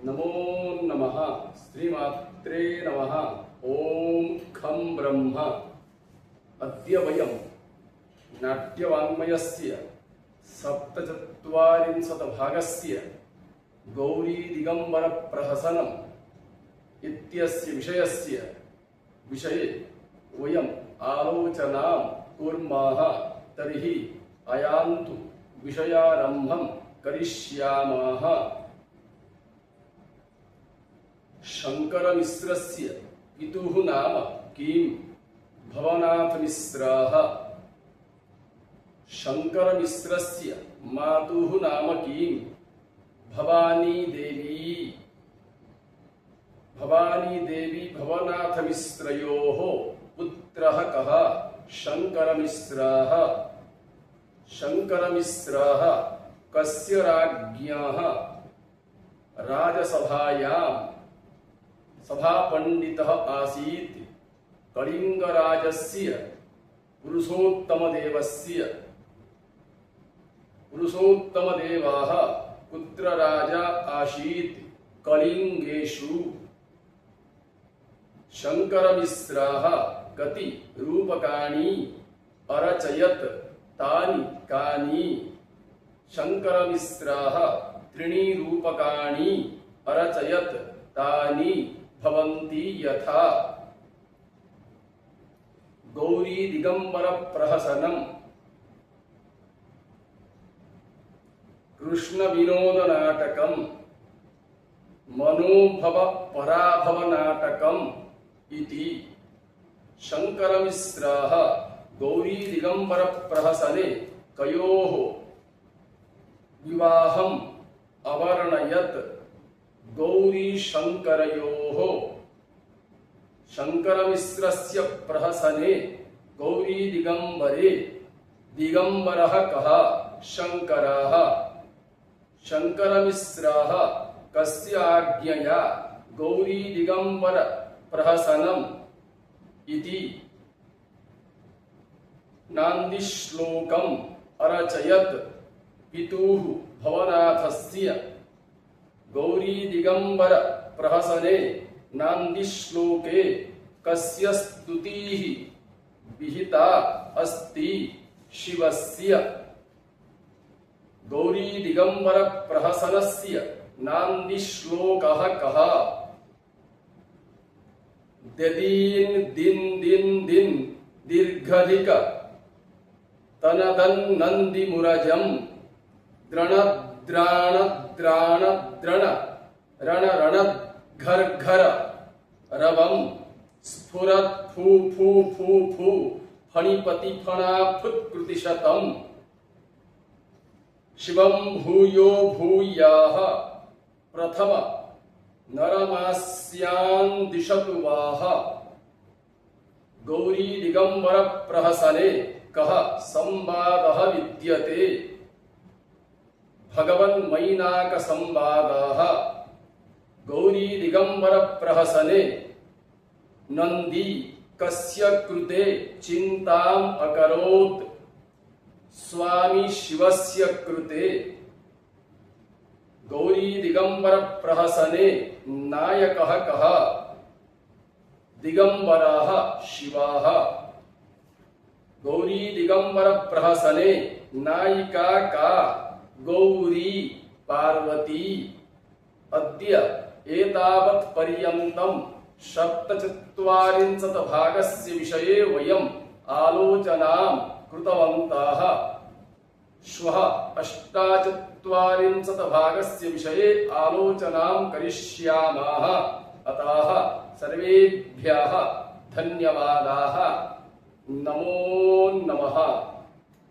नमो नमः श्रीमात्रे नमः। ओम खं ब्रह्म। अद्य वयं नाट्यवाङ्मयस्य सप्तचत्वारिंशत् गौरी दिगंबर प्रहसनम् इत्यस्य विषये वयम् आलोचनां कुर्मः। तर्हि अयान्तु विषयारम्भं करिष्यामः। शङ्करमिश्रस्य पितुः नाम किं? भवनाथमिश्रः। शङ्करमिश्रस्य मातुः नाम किं? भवानी देवी। भवानी देवी भवनाथमिश्रयोः पुत्रः कः? शङ्करमिश्रः। शङ्करमिश्रः कस्य राज्ञः राजसभायां सभापण्डितः आसीत्? कलिङ्गराजस्य पुरुषोत्तमदेवस्य। पुरुषोत्तमदेवः कुत्र राजा आसीत्? कलिङ्गेषु। शङ्करमिश्रः कति रूपकाणि अरचयत्? तानि कानि? शङ्करमिश्रः त्रीणि रूपकाणि अरचयत्। तानि भवन्ति यथा गौरी दिगंबर प्रहसनम्, कृष्ण विनोद नाटकम्, मनोभव पराभव नाटकम् इति। शङ्करमिश्रः गौरी दिगंबर प्रहसने कयोः विवाहम् अवर्णयत्? गौरी शङ्करयोः। शङ्करमिश्रस्य प्रहसने गौरी दिगंबरे दिगंबरः कः? शङ्करः। शङ्करमिश्रः कस्य आज्ञया गौरी दिगंबर प्रहसनम् इति नान्दीश्लोकम् अरचयत्? पितुः भवनाथस्य। गौरी दिगंबर प्रहसने नान्दीश्लोके कस्य स्तुतिः विहिता अस्ति? शिवस्य। गौरी दिगंबर प्रहसनस्य नान्दीश्लोकः कः? ददीन् दिन दिन दिन दीर्घधिक तनदन् नन्दिमुरजं द्रण द्राण द्राण द्रण रण रण घर घर रवं स्फुरत् फू फू फू फू फणिपति फणाफुत्कृतिशतम्। शिवं भूयो भूयाः प्रथम नरमास्यान् दिशतु वाह। गौरी दिगंबर प्रहसने कः संवादः विद्यते? भगवन्मैनाक संवादः। गौरी दिगंबर प्रहसने नंदी कस्य कृते चिंताम् अकरोत्? स्वामी शिवस्य कृते। गौरी दिगंबर प्रहसने नायकः कः? दिगंबरः शिवः। गौरी दिगंबर प्रहसने नायिका का? गौरी पार्वती। अद्य एतावत् पर्यन्तं सप्तचत्वारिंशत् भागस्य विषये वयम् आलोचनां कृतवन्तः। श्वः अष्टाचत्वारिंशत् भागस्य विषये आलोचनां करिष्यामः। अतः सर्वेभ्यः धन्यवादाः। नमो नमः।